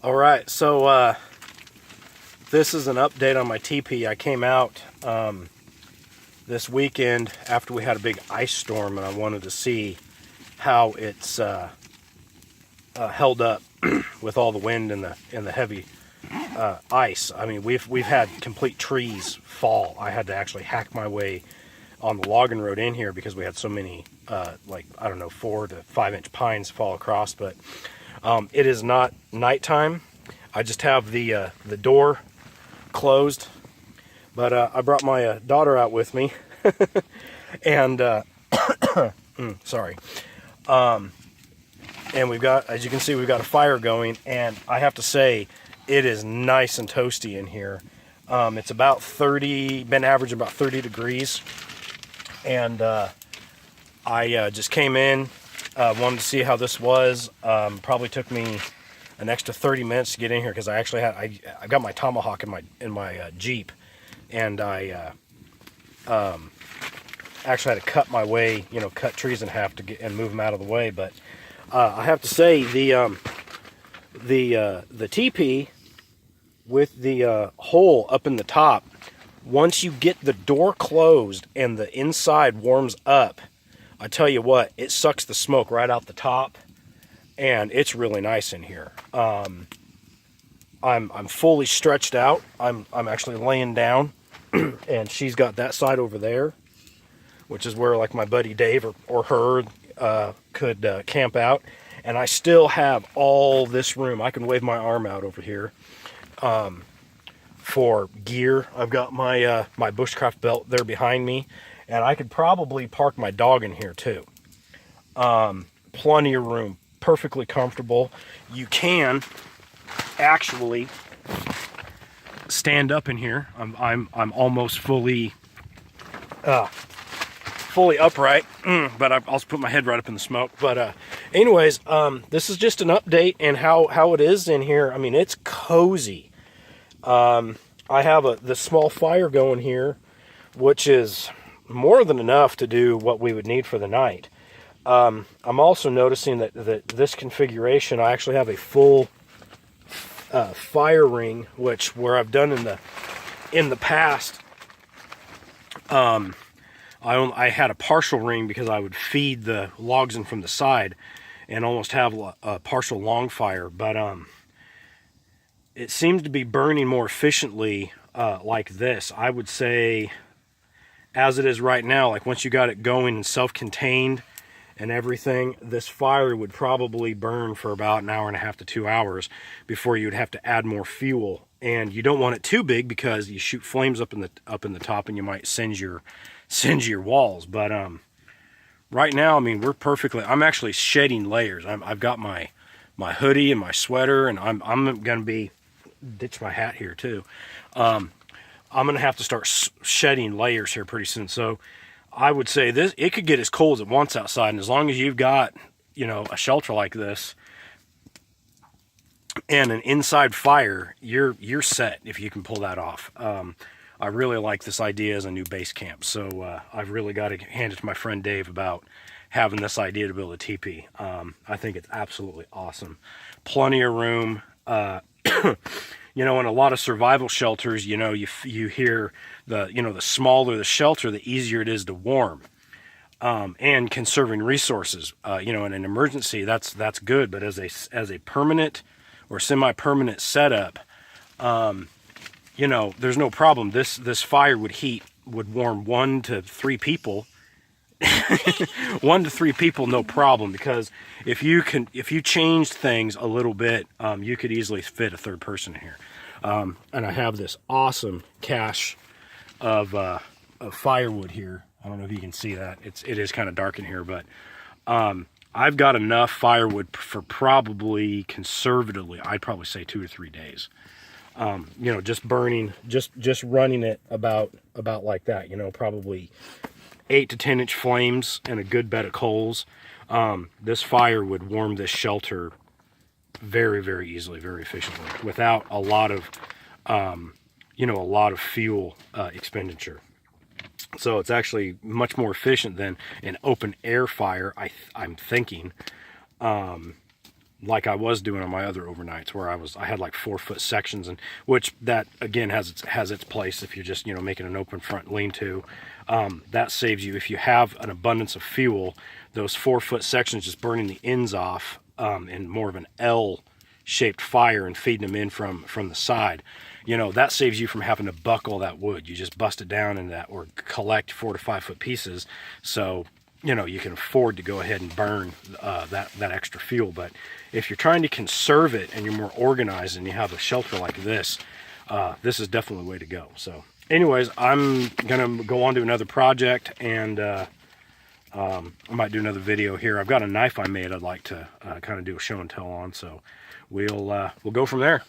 All right, so this is an update on my teepee. I came out this weekend after we had a big ice storm, and I wanted to see how it's held up with all the wind and the heavy ice. I mean, we've had complete trees fall. I had to actually hack my way on the logging road in here because we had so many, like, I don't know, 4 to 5 inch pines fall across. But it is not nighttime. I just have the door closed. But I brought my daughter out with me, and sorry. And we've got, as you can see, we've got a fire going, and I have to say, it is nice and toasty in here. It's about 30, been averaging about 30 degrees. And I just came in, wanted to see how this was. Probably took me an extra 30 minutes to get in here because I actually had, I got my tomahawk in my Jeep, and I actually had to cut my way, cut trees in half to get and move them out of the way. But I have to say the teepee with the hole up in the top, once you get the door closed and the inside warms up, I tell you what, it sucks the smoke right out the top, and it's really nice in here. I'm fully stretched out. I'm actually laying down, and she's got that side over there, which is where like my buddy Dave or her could camp out. And I still have all this room. I can wave my arm out over here for gear. I've got my my bushcraft belt there behind me, and I could probably park my dog in here too. Plenty of room, perfectly comfortable. You can actually stand up in here. I'm almost fully upright, but I'll also put my head right up in the smoke. But anyways, this is just an update and how it is in here. I mean, it's cozy. I have the small fire going here, which is more than enough to do what we would need for the night. I'm also noticing that this configuration, I actually have a full fire ring, which where I've done in the past, I had a partial ring because I would feed the logs in from the side and almost have a partial long fire. But it seems to be burning more efficiently like this. I would say, as it is right now, like once you got it going and self-contained and everything, this fire would probably burn for about an hour and a half to 2 hours before you would have to add more fuel. And you don't want it too big because you shoot flames up in the top and you might singe your walls. But right now, I mean, I'm actually shedding layers. I've got my hoodie and my sweater, and I'm gonna be ditch my hat here too. I'm gonna have to start shedding layers here pretty soon. So I would say it could get as cold as it wants outside, and as long as you've got a shelter like this and an inside fire, you're set if you can pull that off. I really like this idea as a new base camp, so I've really got to hand it to my friend Dave about having this idea to build a teepee. I think it's absolutely awesome. Plenty of room. In a lot of survival shelters, you hear the smaller the shelter, the easier it is to warm, and conserving resources. In an emergency, that's good, but as a permanent or semi-permanent setup, there's no problem. This fire would warm 1 to 3 people. 1 to 3 people, no problem, because if you changed things a little bit, you could easily fit a third person in here. And I have this awesome cache of firewood here. I don't know if you can see that. It is kind of dark in here, but I've got enough firewood for probably, conservatively, I'd probably say 2 or 3 days. Just burning, just running it about like that, probably 8 to 10 inch flames and a good bed of coals. This fire would warm this shelter very, very easily, very efficiently, without a lot of fuel expenditure. So it's actually much more efficient than an open air fire, I'm thinking. like I was doing on my other overnights, where I had like 4-foot sections, and which that again has its place if you're just, you know, making an open front lean-to. That saves you if you have an abundance of fuel. Those 4-foot sections, just burning the ends off in more of an L shaped fire and feeding them in from the side, you know, that saves you from having to buckle that wood. You just bust it down in that, or collect 4 to 5 foot pieces, so you know you can afford to go ahead and burn that extra fuel. But if you're trying to conserve it and you're more organized and you have a shelter like this, this is definitely the way to go. So anyways, I'm gonna go on to another project, and I might do another video here. I've got a knife I made I'd like to kind of do a show and tell on, so we'll go from there.